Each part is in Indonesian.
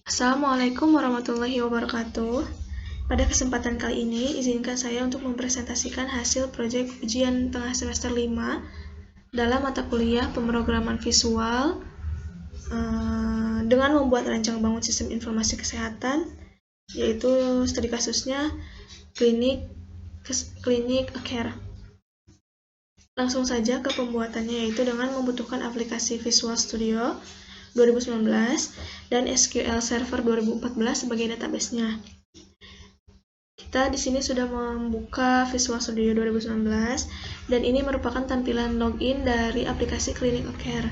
Assalamualaikum warahmatullahi wabarakatuh. Pada kesempatan kali ini, izinkan saya untuk mempresentasikan hasil proyek ujian tengah semester 5 dalam mata kuliah pemrograman visual dengan membuat rancang bangun sistem informasi kesehatan, yaitu studi kasusnya klinik care. Langsung saja ke pembuatannya, yaitu dengan membutuhkan aplikasi Visual Studio 2019 dan SQL Server 2014 sebagai database-nya. Kita di sini sudah membuka Visual Studio 2019 dan ini merupakan tampilan login dari aplikasi Clinical Care.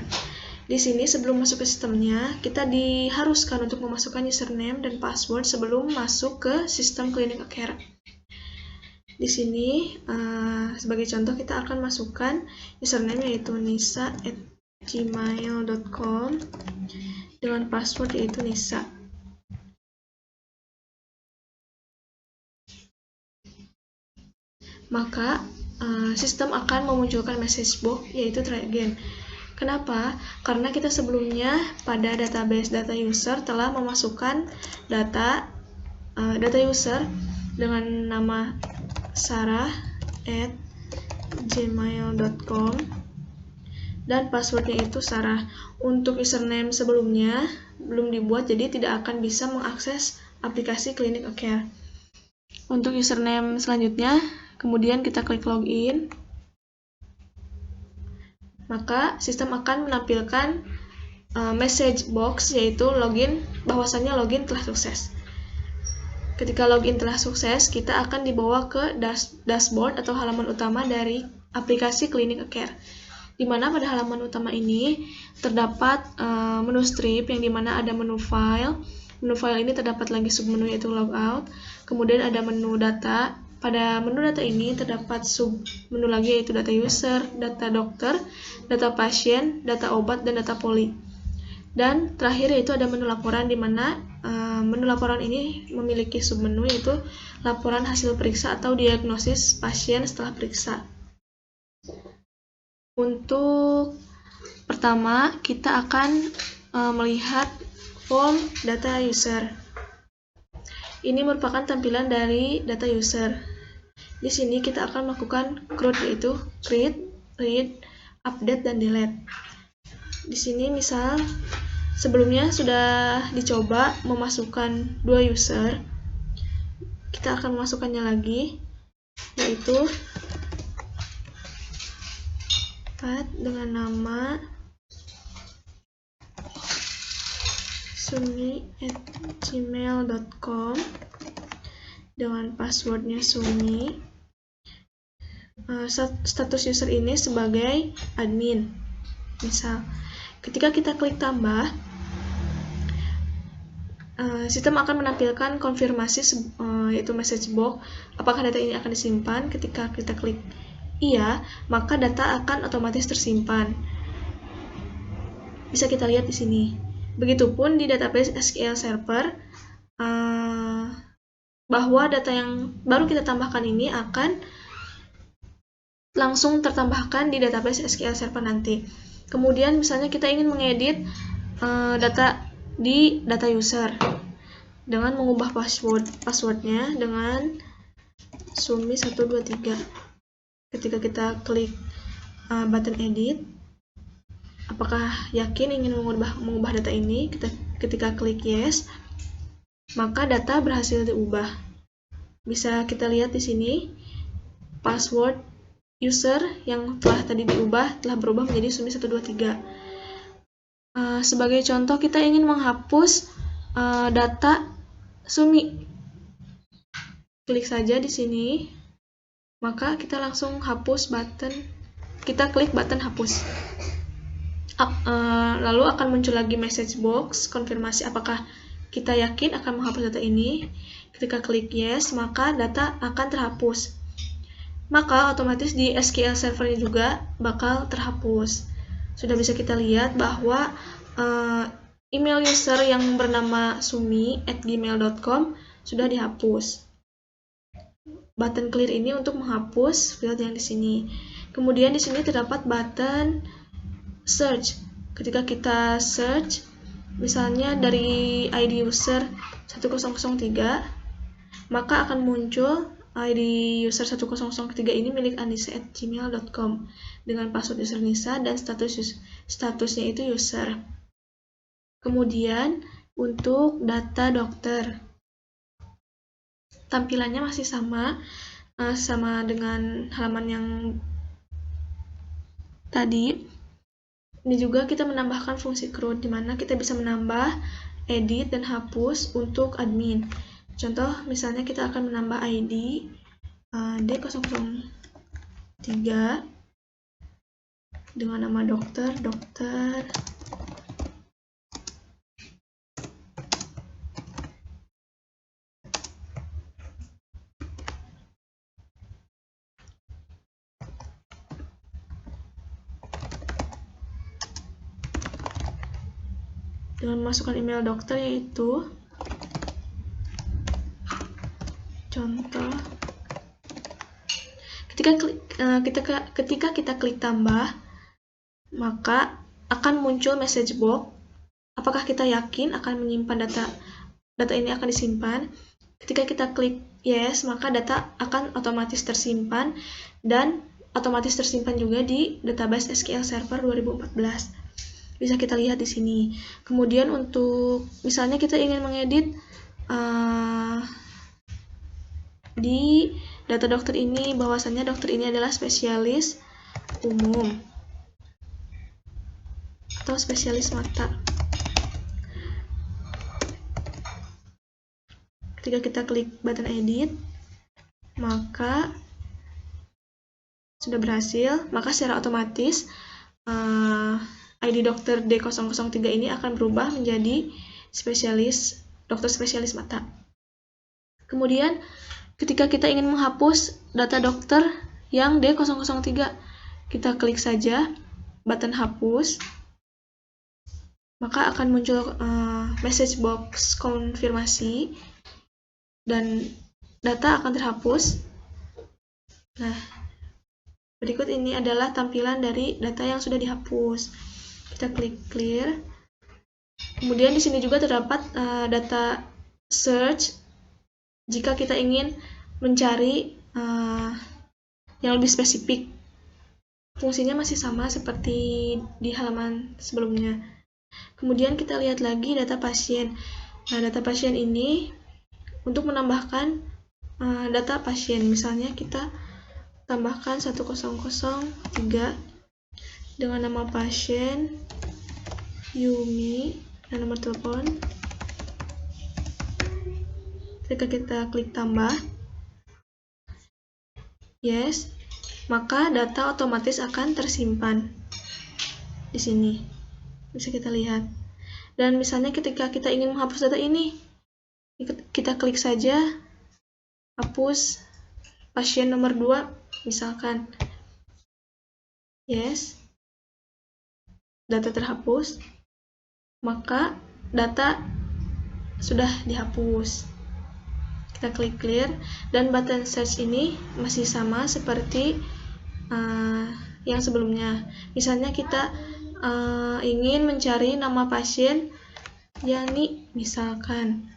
Di sini sebelum masuk ke sistemnya, kita diharuskan untuk memasukkan username dan password sebelum masuk ke sistem Clinical Care. Di sini sebagai contoh kita akan masukkan username yaitu nisa@gmail.com dengan password yaitu nisa. Maka sistem akan memunculkan message box yaitu try again. Kenapa? Karena kita sebelumnya pada database data user telah memasukkan data user dengan nama sarah@gmail.com dan passwordnya itu Sarah. Untuk username sebelumnya belum dibuat, jadi tidak akan bisa mengakses aplikasi Clinical Care. Untuk username selanjutnya, kemudian kita klik login, maka sistem akan menampilkan message box yaitu login, bahwasannya login telah sukses. Ketika login telah sukses, kita akan dibawa ke dashboard atau halaman utama dari aplikasi Clinical Care, di mana pada halaman utama ini terdapat menu strip yang dimana ada menu file. Menu file ini terdapat lagi submenu yaitu logout, kemudian ada menu data. Pada menu data ini terdapat submenu lagi yaitu data user, data dokter, data pasien, data obat, dan data poli. Dan terakhir yaitu ada menu laporan, di mana menu laporan ini memiliki submenu yaitu laporan hasil periksa atau diagnosis pasien setelah periksa. Untuk pertama, kita akan melihat form data user. Ini merupakan tampilan dari data user. Di sini kita akan melakukan CRUD yaitu create, read, update, dan delete. Di sini misal sebelumnya sudah dicoba memasukkan 2 user, kita akan memasukkannya lagi yaitu dengan nama sumi@gmail.com dengan passwordnya Sumi. Status user ini sebagai admin. Misal, ketika kita klik tambah, sistem akan menampilkan konfirmasi yaitu message box apakah data ini akan disimpan. Ketika kita klik iya, maka data akan otomatis tersimpan. Bisa kita lihat di sini. Begitupun di database SQL Server, bahwa data yang baru kita tambahkan ini akan langsung tertambahkan di database SQL Server nanti. Kemudian misalnya kita ingin mengedit data di data user dengan mengubah passwordnya dengan sumi123. Ketika kita klik button edit, apakah yakin ingin mengubah data ini? Ketika klik yes, maka data berhasil diubah. Bisa kita lihat di sini, password user yang telah tadi diubah telah berubah menjadi sumi123. Sebagai contoh, kita ingin menghapus data Sumi. Klik saja di sini, maka kita langsung hapus button. Kita klik button hapus. Lalu akan muncul lagi message box konfirmasi apakah kita yakin akan menghapus data ini. Ketika klik yes, maka data akan terhapus. Maka otomatis di SQL Server-nya juga bakal terhapus. Sudah bisa kita lihat bahwa email user yang bernama sumi@gmail.com sudah dihapus. Button clear ini untuk menghapus field yang di sini. Kemudian di sini terdapat button search. Ketika kita search, misalnya dari ID user 1003, maka akan muncul ID user 1003 ini milik anissa@gmail.com dengan password user Nisa dan statusnya itu user. Kemudian untuk data dokter, tampilannya masih sama dengan halaman yang tadi. Ini juga kita menambahkan fungsi CRUD, di mana kita bisa menambah, edit, dan hapus untuk admin. Contoh, misalnya kita akan menambah ID D003 dengan nama dokter. Dengan memasukkan email dokter, yaitu contoh, ketika kita klik tambah, maka akan muncul message box. Apakah kita yakin akan menyimpan data ini akan disimpan? Ketika kita klik yes, maka data akan otomatis tersimpan dan otomatis tersimpan juga di database SQL Server 2014. Bisa kita lihat di sini. Kemudian untuk misalnya kita ingin mengedit di data dokter ini, bahwasannya dokter ini adalah spesialis umum atau spesialis mata. Ketika kita klik button edit, maka sudah berhasil, maka secara otomatis ID dokter D003 ini akan berubah menjadi dokter spesialis mata. Kemudian ketika kita ingin menghapus data dokter yang D003, kita klik saja button hapus, maka akan muncul message box konfirmasi dan data akan terhapus. Nah, berikut ini adalah tampilan dari data yang sudah dihapus. Kita klik clear. Kemudian di sini juga terdapat data search jika kita ingin mencari yang lebih spesifik. Fungsinya masih sama seperti di halaman sebelumnya. Kemudian kita lihat lagi data pasien. Nah, data pasien ini untuk menambahkan data pasien, misalnya kita tambahkan 1003 dengan nama pasien Yumi dan nomor telepon. Ketika kita klik tambah yes, maka data otomatis akan tersimpan di sini. Bisa kita lihat. Dan misalnya ketika kita ingin menghapus data ini, kita klik saja hapus pasien nomor 2 misalkan. Yes. Data terhapus, maka data sudah dihapus. Kita klik clear, dan button search ini masih sama seperti yang sebelumnya. Misalnya kita ingin mencari nama pasien Yani misalkan.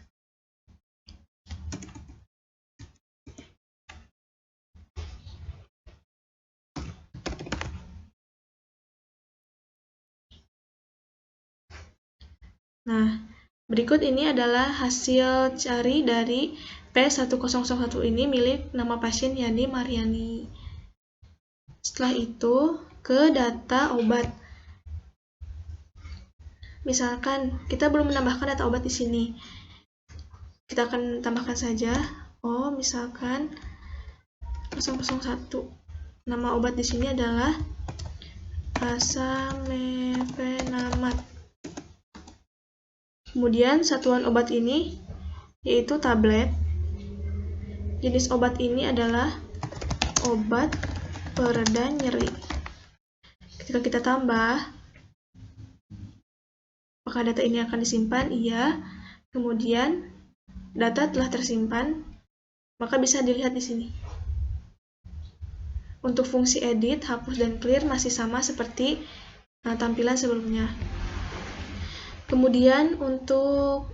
Nah, berikut ini adalah hasil cari dari P1001 ini milik nama pasien Yani Mariani. Setelah itu, ke data obat. Misalkan kita belum menambahkan data obat di sini. Kita akan tambahkan saja. Oh, misalkan 001. Nama obat di sini adalah Asamefenamat. Kemudian satuan obat ini yaitu tablet. Jenis obat ini adalah obat pereda nyeri. Ketika kita tambah, maka data ini akan disimpan, iya. Kemudian data telah tersimpan, maka bisa dilihat di sini. Untuk fungsi edit, hapus, dan clear masih sama seperti tampilan sebelumnya. Kemudian untuk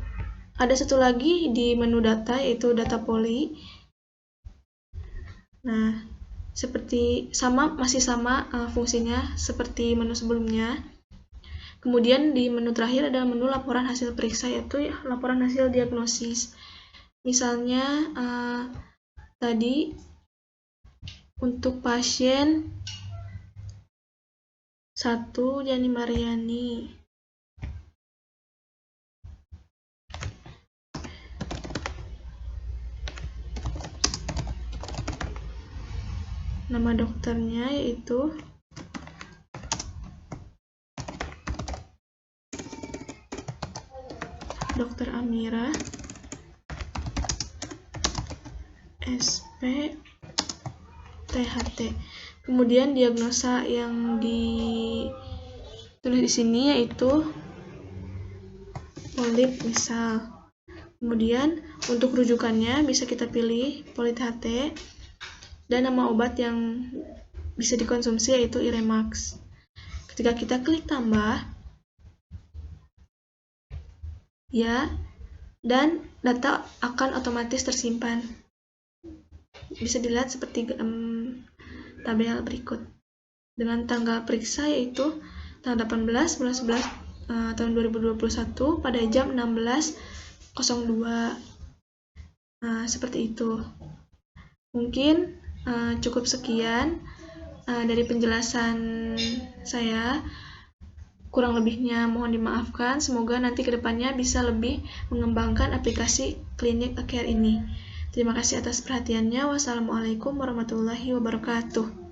ada satu lagi di menu data, yaitu data poly. Nah, masih sama fungsinya seperti menu sebelumnya. Kemudian di menu terakhir ada menu laporan hasil periksa, yaitu laporan hasil diagnosis. Misalnya tadi untuk pasien 1 Jani Mariani, nama dokternya yaitu Dr. Amira, SP, THT. Kemudian diagnosa yang ditulis di sini yaitu polip misal. Kemudian untuk rujukannya bisa kita pilih polip THT dan nama obat yang bisa dikonsumsi yaitu Iremax. Ketika kita klik tambah, ya, dan data akan otomatis tersimpan. Bisa dilihat seperti tabel berikut. Dengan tanggal periksa yaitu tanggal 18 bulan 11 tahun 2021 pada jam 16.02. Seperti itu. Mungkin cukup sekian dari penjelasan saya. Kurang lebihnya mohon dimaafkan. Semoga nanti kedepannya bisa lebih mengembangkan aplikasi Klinik Care ini. Terima kasih atas perhatiannya. Wassalamualaikum warahmatullahi wabarakatuh.